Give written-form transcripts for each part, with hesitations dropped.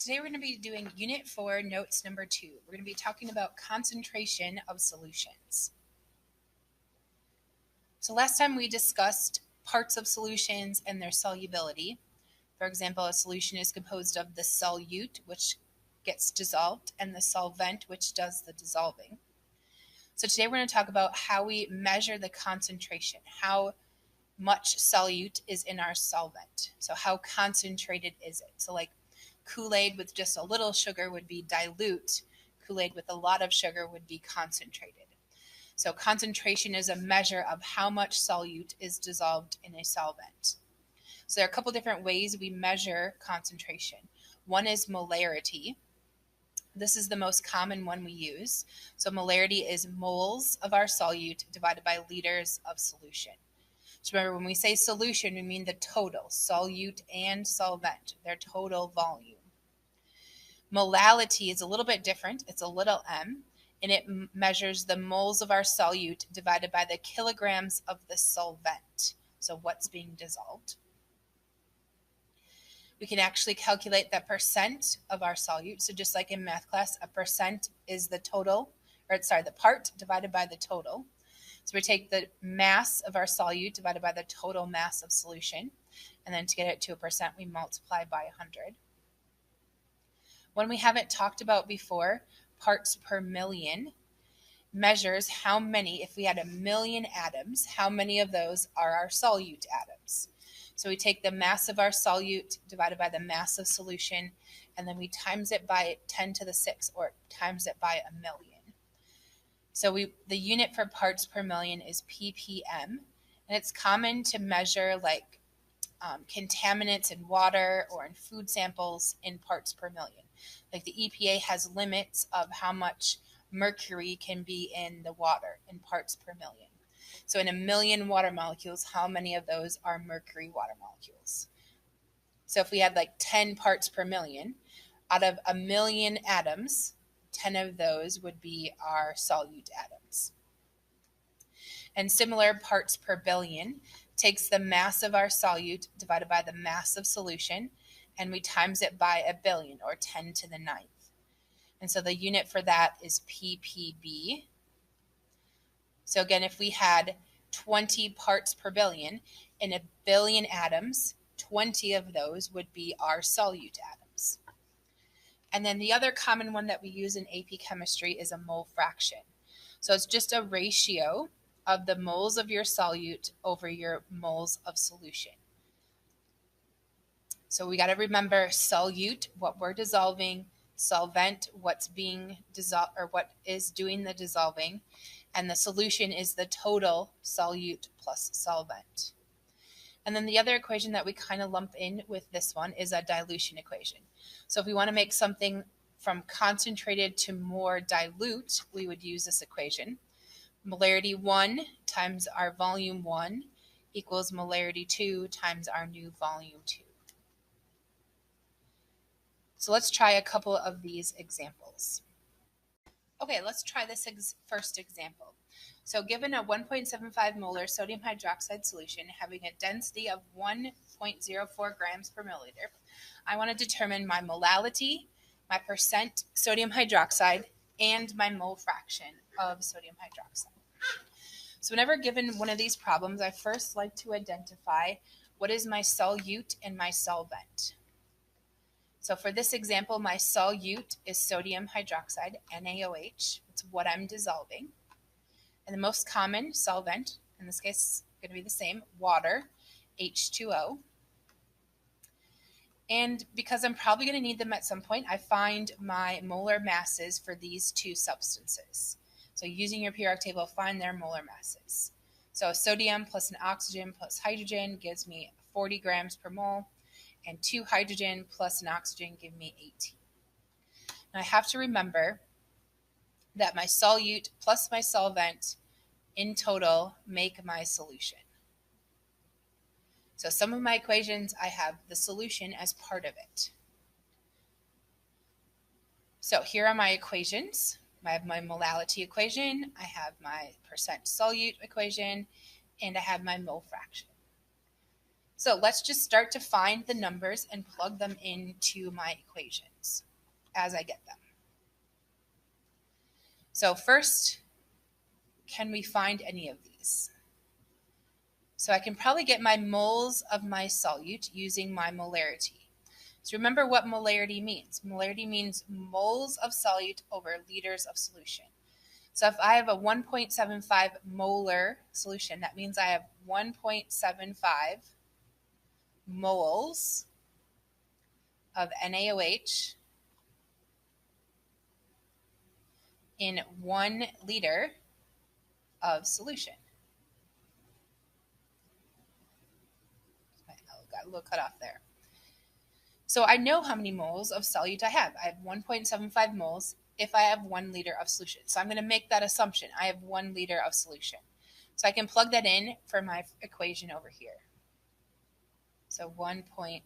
Today we're going to be doing Unit 4, Notes number 2. We're going to be talking about concentration of solutions. So last time we discussed parts of solutions and their solubility. For example, a solution is composed of the solute, which gets dissolved, and the solvent, which does the dissolving. So today we're going to talk about how we measure the concentration, how much solute is in our solvent. So how concentrated is it? So like Kool-Aid with just a little sugar would be dilute. Kool-Aid with a lot of sugar would be concentrated. So concentration is a measure of how much solute is dissolved in a solvent. So there are a couple different ways we measure concentration. one is molarity. This is the most common one we use. So molarity is moles of our solute divided by liters of solution. So remember, when we say solution, we mean the total, solute and solvent, their total volume. Molality is a little bit different. It's a little m, and it measures the moles of our solute divided by the kilograms of the solvent, so what's being dissolved. We can actually calculate the percent of our solute. So just like in math class, a percent is the part divided by the total. So we take the mass of our solute divided by the total mass of solution, and then to get it to a percent, we multiply by 100. One we haven't talked about before, parts per million, measures how many, if we had 1 million atoms, how many of those are our solute atoms. So we take the mass of our solute divided by the mass of solution, and then we times it by 10 to the 6, or times it by 1 million. So the unit for parts per million is ppm, and it's common to measure like contaminants in water or in food samples in parts per million. Like the EPA has limits of how much mercury can be in the water in parts per million. So in 1 million water molecules, how many of those are mercury water molecules? So if we had like 10 parts per million, out of 1 million atoms, 10 of those would be our solute atoms. And similar, parts per billion takes the mass of our solute divided by the mass of solution, and we times it by 1 billion, or 10 to the 9th. And so the unit for that is ppb. So again, if we had 20 parts per billion in 1 billion atoms, 20 of those would be our solute atoms. And then the other common one that we use in AP chemistry is a mole fraction. So it's just a ratio of the moles of your solute over your moles of solution. So we got to remember solute, what we're dissolving, solvent, what's being dissolved or what is doing the dissolving, and the solution is the total solute plus solvent. And then the other equation that we kind of lump in with this one is a dilution equation. So if we want to make something from concentrated to more dilute, we would use this equation. Molarity 1 times our volume 1 equals molarity 2 times our new volume 2. So let's try a couple of these examples. Okay, let's try this first example. So given a 1.75 molar sodium hydroxide solution having a density of 1.04 grams per milliliter, I want to determine my molality, my percent sodium hydroxide, and my mole fraction of sodium hydroxide. So whenever given one of these problems, I first like to identify what is my solute and my solvent. So for this example, my solute is sodium hydroxide, NaOH. It's what I'm dissolving. And the most common solvent, in this case, is going to be the same, water, H2O. And because I'm probably going to need them at some point, I find my molar masses for these two substances. So using your periodic table, find their molar masses. So sodium plus an oxygen plus hydrogen gives me 40 grams per mole, and 2 hydrogen plus an oxygen give me 18. Now I have to remember that my solute plus my solvent in total make my solution. So some of my equations, I have the solution as part of it. So here are my equations. I have my molality equation, I have my percent solute equation, and I have my mole fraction. So let's just start to find the numbers and plug them into my equations as I get them. So first, can we find any of these? So I can probably get my moles of my solute using my molarity. So remember what molarity means. Molarity means moles of solute over liters of solution. So if I have a 1.75 molar solution, that means I have 1.75 moles of NaOH in 1 liter of solution. I got a little cut off there. So I know how many moles of solute I have. I have 1.75 moles if I have 1 liter of solution. So I'm going to make that assumption. I have 1 liter of solution. So I can plug that in for my equation over here. So 1.75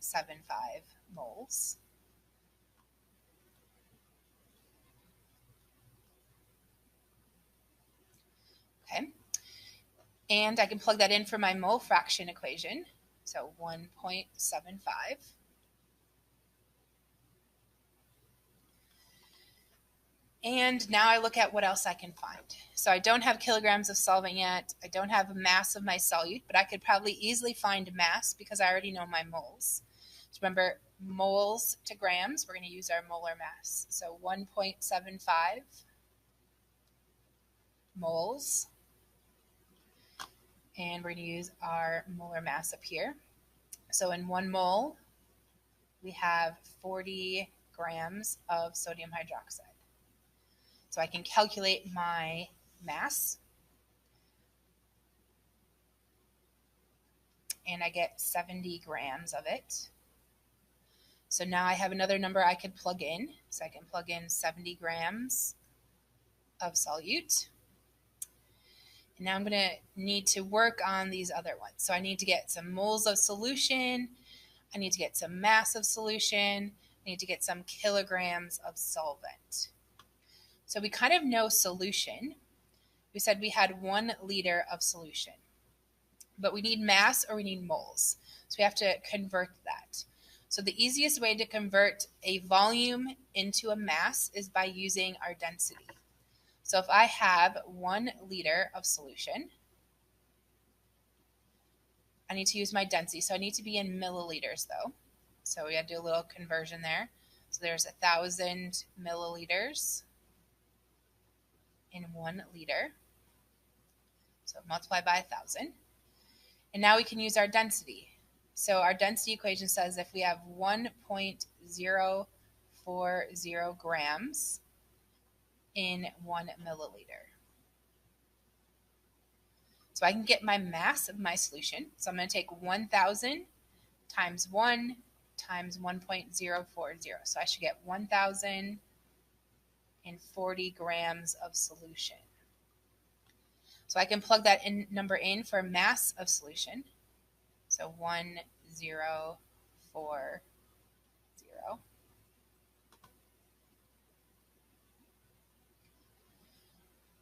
moles. Okay. And I can plug that in for my mole fraction equation. So 1.75. And now I look at what else I can find. So I don't have kilograms of solvent yet. I don't have a mass of my solute, but I could probably easily find mass because I already know my moles. So remember, moles to grams, we're going to use our molar mass. So 1.75 moles. And we're going to use our molar mass up here. So in 1 mole, we have 40 grams of sodium hydroxide. So I can calculate my mass. And I get 70 grams of it. So now I have another number I could plug in. So I can plug in 70 grams of solute. And now I'm going to need to work on these other ones. So I need to get some moles of solution. I need to get some mass of solution. I need to get some kilograms of solvent. So we kind of know solution. We said we had 1 liter of solution. But we need mass or we need moles. So we have to convert that. So the easiest way to convert a volume into a mass is by using our density. So if I have 1 liter of solution, I need to use my density. So I need to be in milliliters though. So we got to do a little conversion there. So there's 1,000 milliliters in 1 liter. So multiply by 1,000. And now we can use our density. So our density equation says if we have 1.040 grams in 1 milliliter. So I can get my mass of my solution. So I'm going to take 1,000 times 1 times 1.040. So I should get 1,040 grams of solution. So I can plug that number in for mass of solution. So 1,040.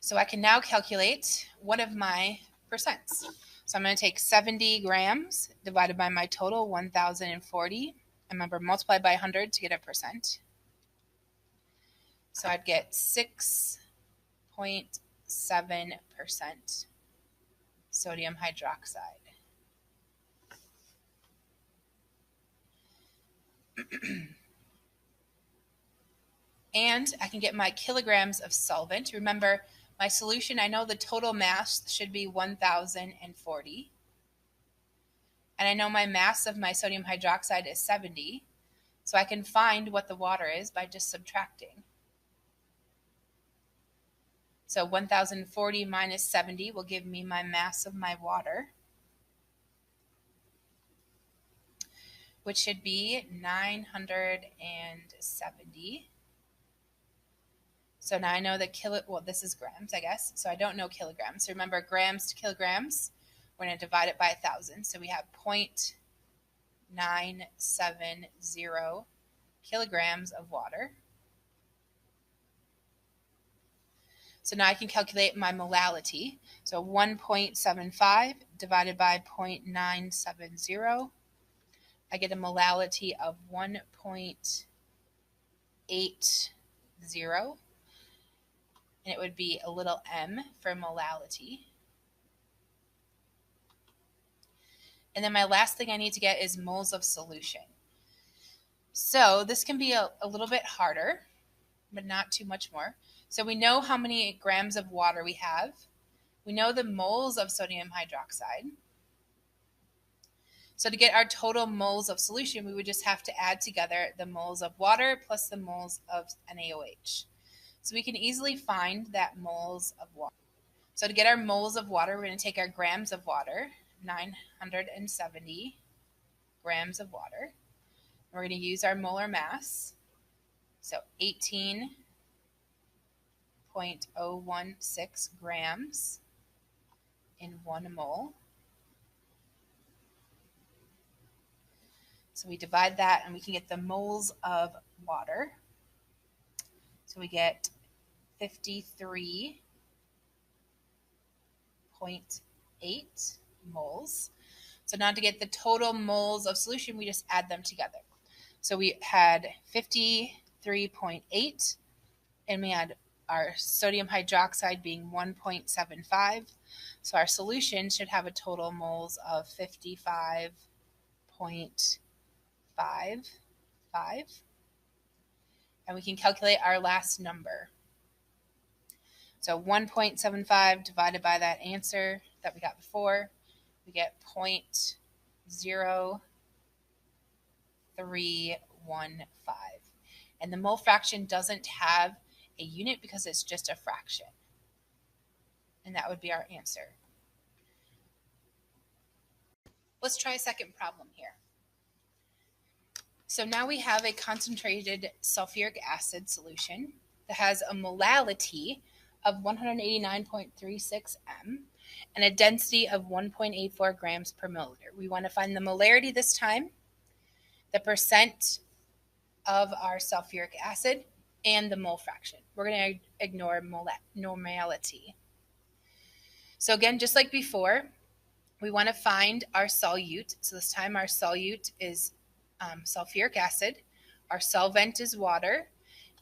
So I can now calculate one of my percents. So I'm going to take 70 grams divided by my total 1,040. And remember, multiply by 100 to get a percent. So I'd get 6.7% sodium hydroxide. And I can get my kilograms of solvent. Remember, my solution, I know the total mass should be 1,040. And I know my mass of my sodium hydroxide is 70. So I can find what the water is by just subtracting. So 1,040 minus 70 will give me my mass of my water, which should be 970. So now I know that this is grams, I guess. So I don't know kilograms. So remember, grams to kilograms, we're going to divide it by 1,000. So we have 0.970 kilograms of water. So now I can calculate my molality. So 1.75 divided by 0.970 I get a molality of 1.80, and it would be a little m for molality. And then my last thing I need to get is moles of solution. So this can be a little bit harder, but not too much more. So we know how many grams of water we have. We know the moles of sodium hydroxide. So to get our total moles of solution, we would just have to add together the moles of water plus the moles of NaOH. So we can easily find that moles of water. So to get our moles of water, we're going to take our grams of water, 970 grams of water. We're going to use our molar mass, so 18.016 grams in 1 mole. So we divide that and we can get the moles of water. So we get 53.8 moles. So now to get the total moles of solution, we just add them together. So we had 53.8, and we had our sodium hydroxide being 1.75. So our solution should have a total moles of 55.55. And we can calculate our last number. So 1.75 divided by that answer that we got before, we get 0.0315. And the mole fraction doesn't have a unit because it's just a fraction. And that would be our answer. Let's try a second problem here. So now we have a concentrated sulfuric acid solution that has a molality of 189.36 m and a density of 1.84 grams per milliliter. We want to find the molarity this time, the percent of our sulfuric acid, and the mole fraction. We're going to ignore normality. So again, just like before, we want to find our solute. So this time our solute is sulfuric acid. Our solvent is water.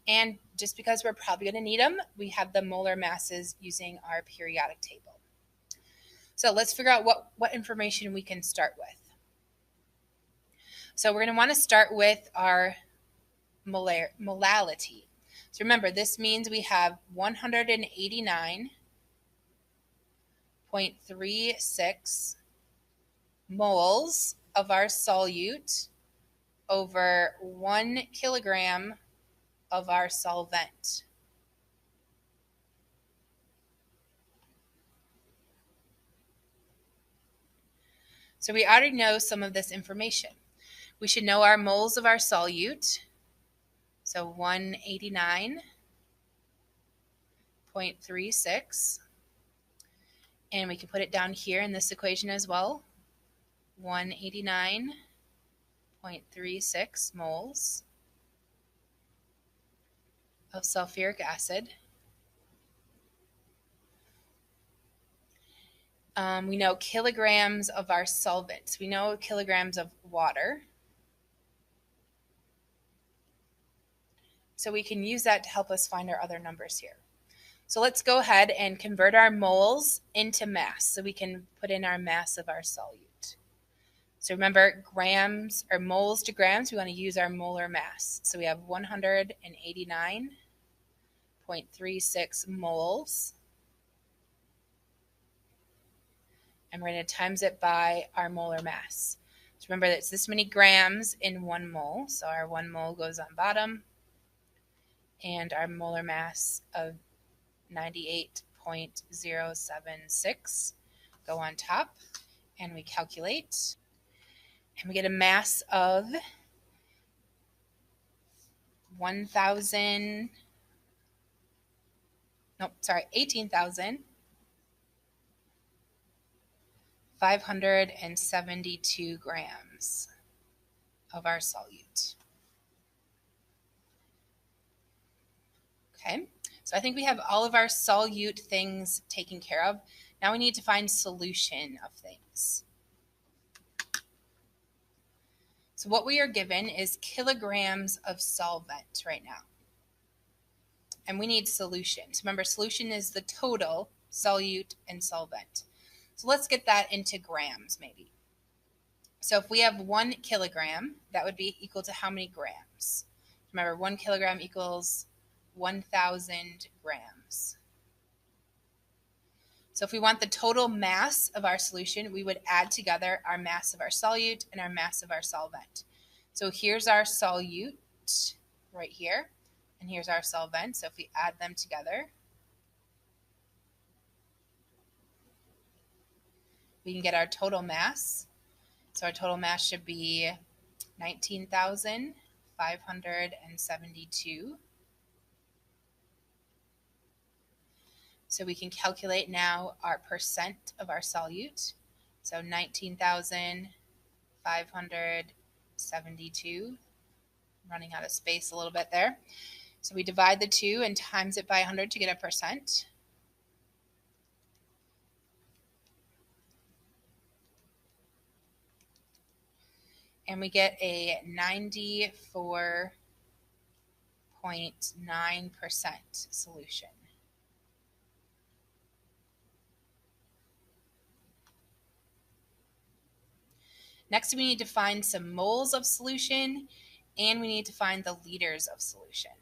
And just because we're probably going to need them, we have the molar masses using our periodic table. So let's figure out what information we can start with. So we're going to want to start with our molality. So remember, this means we have 189.36 moles of our solute over 1 kilogram of our solvent. So we already know some of this information. We should know our moles of our solute. So 189.36. And we can put it down here in this equation as well. 189.36 moles of sulfuric acid. We know kilograms of our solvents. We know kilograms of water. So we can use that to help us find our other numbers here. So let's go ahead and convert our moles into mass. So we can put in our mass of our solute. So remember, grams or moles to grams, we want to use our molar mass. So we have 189.36 moles. And we're going to times it by our molar mass. So remember that it's this many grams in 1 mole. So our 1 mole goes on bottom. And our molar mass of 98.076 go on top. And we calculate. And we get a mass of 18,572 grams of our solute. Okay, so I think we have all of our solute things taken care of. Now we need to find solution of things. So So what we are given is kilograms of solvent right now. And we need solution. So remember, solution is the total solute and solvent. So let's get that into grams maybe. So if we have 1 kilogram, that would be equal to how many grams? Remember, 1 kilogram equals 1,000 grams. So if we want the total mass of our solution, we would add together our mass of our solute and our mass of our solvent. So here's our solute right here, and here's our solvent. So if we add them together, we can get our total mass. So our total mass should be 19,572. So we can calculate now our percent of our solute. So 19,572. Running out of space a little bit there. So we divide the 2 and times it by 100 to get a percent. And we get a 94.9% solution. Next, we need to find some moles of solution, and we need to find the liters of solution.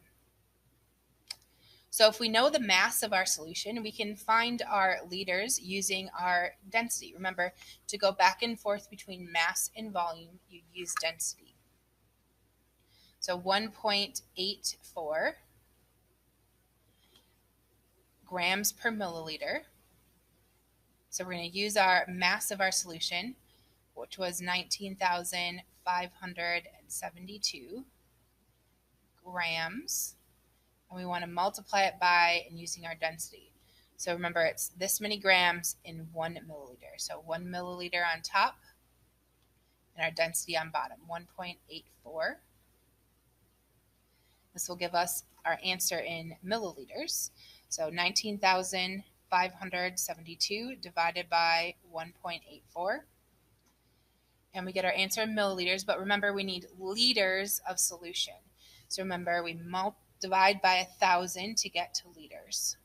So if we know the mass of our solution, we can find our liters using our density. Remember, to go back and forth between mass and volume, you use density. So 1.84 grams per milliliter. So we're going to use our mass of our solution, which was 19,572 grams. And we want to multiply it by and using our density. So remember, it's this many grams in 1 milliliter. So 1 milliliter on top and our density on bottom, 1.84. This will give us our answer in milliliters. So 19,572 divided by 1.84. And we get our answer in milliliters, but remember we need liters of solution. So remember we divide by 1,000 to get to liters.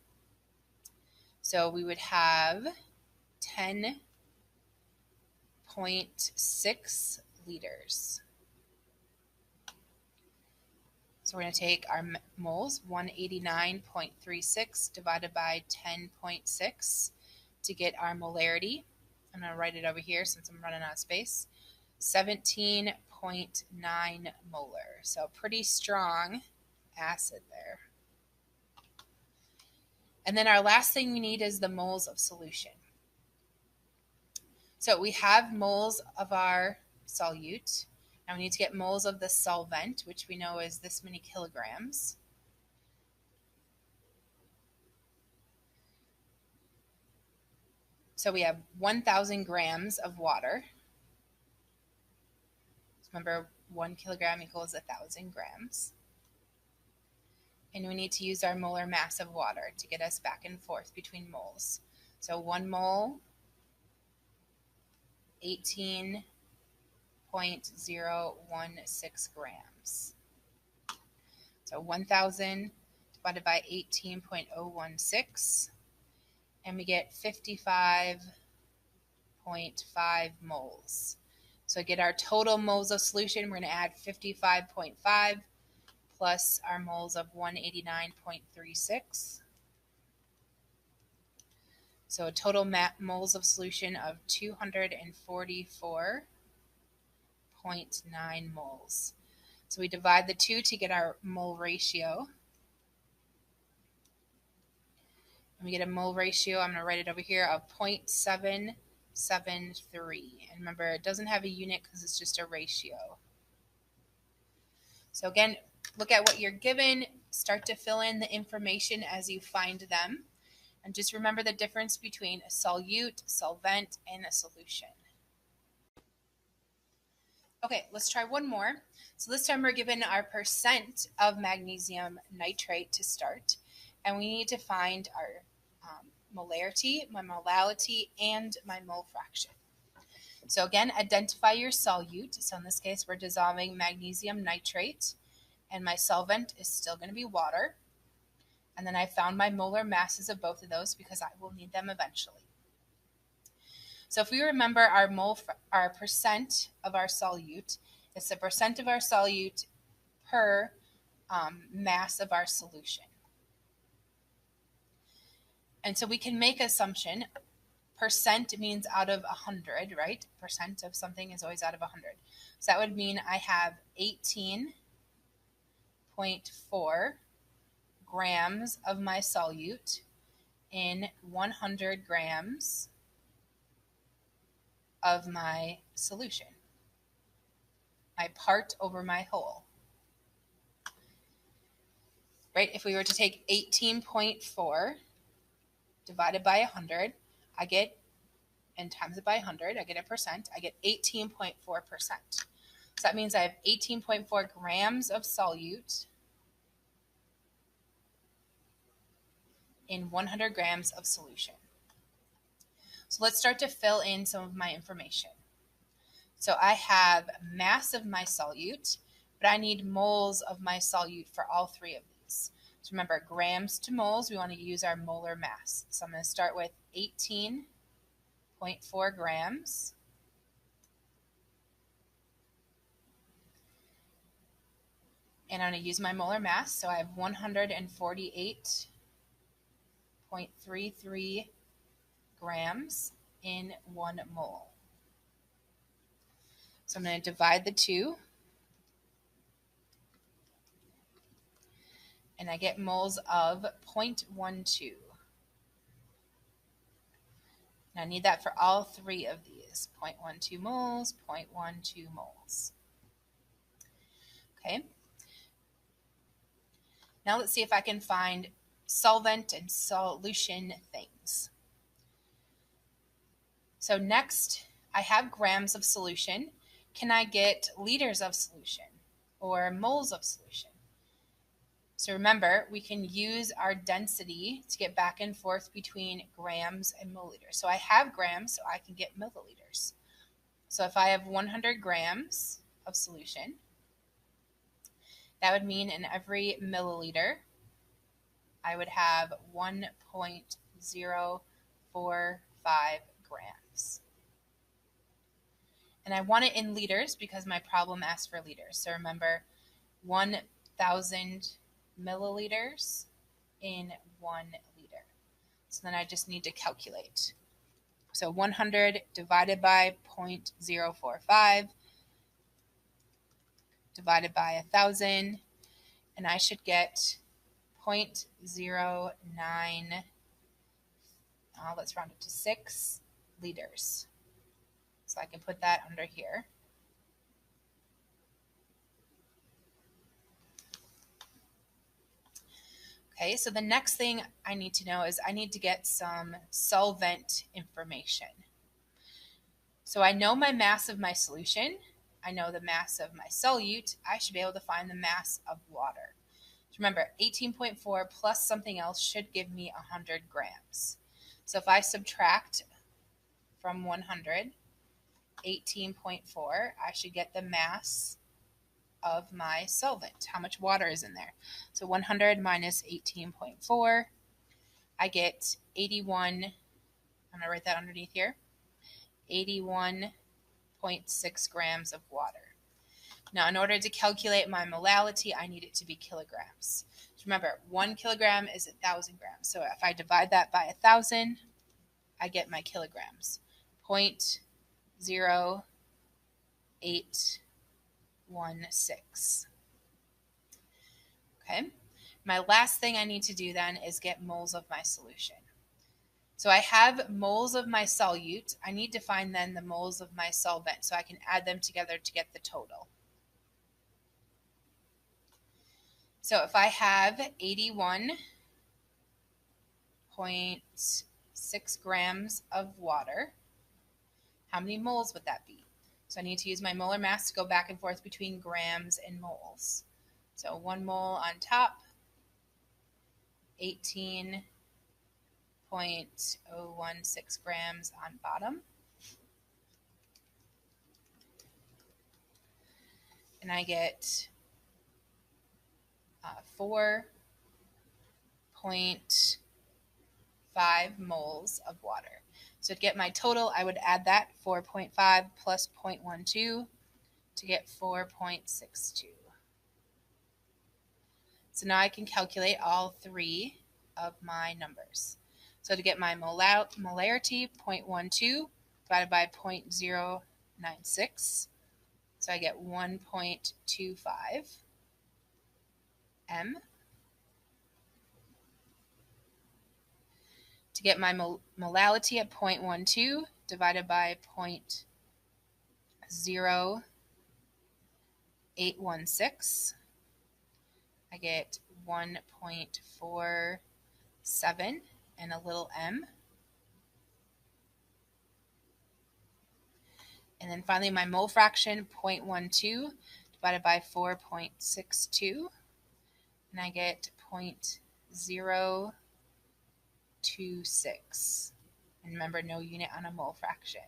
So we would have 10.6 liters. So we're going to take our moles, 189.36 divided by 10.6 to get our molarity. I'm going to write it over here since I'm running out of space. 17.9 molar. So pretty strong acid there. And then our last thing we need is the moles of solution. So we have moles of our solute. Now we need to get moles of the solvent, which we know is this many kilograms. So we have 1,000 grams of water. Remember, 1 kilogram equals 1,000 grams. And we need to use our molar mass of water to get us back and forth between moles. So 1 mole, 18.016 grams. So 1,000 divided by 18.016, and we get 55.5 moles. So to get our total moles of solution, we're going to add 55.5 plus our moles of 189.36. So a total moles of solution of 244.9 moles. So we divide the 2 to get our mole ratio. And we get a mole ratio, I'm going to write it over here, of 0.773. And remember, it doesn't have a unit because it's just a ratio. So again, look at what you're given, start to fill in the information as you find them. And just remember the difference between a solute, solvent, and a solution. Okay, let's try one more. So this time we're given our percent of magnesium nitrate to start. And we need to find our molarity, my molality, and my mole fraction. So again, identify your solute. So in this case, we're dissolving magnesium nitrate, and my solvent is still going to be water. And then I found my molar masses of both of those because I will need them eventually. So if we remember our percent of our solute, it's the percent of our solute per mass of our solution. And so we can make an assumption. Percent means out of 100, right? Percent of something is always out of 100. So that would mean I have 18.4 grams of my solute in 100 grams of my solution. My part over my whole. Right? If we were to take 18.4 divided by 100, I get, and times it by 100, I get a percent, I get 18.4%. So that means I have 18.4 grams of solute in 100 grams of solution. So let's start to fill in some of my information. So I have mass of my solute, but I need moles of my solute for all three of these. So remember, grams to moles, we want to use our molar mass. So I'm going to start with 18.4 grams. And I'm going to use my molar mass. So I have 148.33 grams in 1 mole. So I'm going to divide the two. And I get moles of 0.12. And I need that for all three of these. 0.12 moles, 0.12 moles. Okay. Now let's see if I can find solvent and solution things. So next, I have grams of solution. Can I get liters of solution or moles of solution? So remember, we can use our density to get back and forth between grams and milliliters. So I have grams, so I can get milliliters. So if I have 100 grams of solution, that would mean in every milliliter, I would have 1.045 grams. And I want it in liters because my problem asked for liters. So remember, 1,000 milliliters in 1 liter. So then I just need to calculate. So 100 divided by 0.045 divided by 1,000, and I should get 0.09, let's round it to 6 liters. So I can put that under here. Okay, so the next thing I need to know is I need to get some solvent information. So I know my mass of my solution. I know the mass of my solute. I should be able to find the mass of water. So remember, 18.4 plus something else should give me 100 grams. So if I subtract from 100, 18.4, I should get the mass of my solvent. How much water is in there? So 100 minus 18.4, I get 81. I'm going to write that underneath here. 81.6 grams of water. Now, in order to calculate my molality, I need it to be kilograms. So remember, 1 kilogram is 1,000 grams. So if I divide that by 1,000, I get my kilograms. 0.0816. Okay. My last thing I need to do then is get moles of my solution. So I have moles of my solute. I need to find then the moles of my solvent so I can add them together to get the total. So if I have 81.6 grams of water, how many moles would that be? So I need to use my molar mass to go back and forth between grams and moles. So 1 mole on top, 18.016 grams on bottom. and I get 4.5 moles of water. So to get my total, I would add that 4.5 plus 0.12 to get 4.62. So now I can calculate all three of my numbers. So to get my molarity, 0.12 divided by 0.096. So I get 1.25 M. To get my molality at 0.12 divided by 0.0816, I get 1.47 and a little m. And then finally my mole fraction, 0.12 divided by 4.62, and I get 0.026. And remember, no unit on a mole fraction.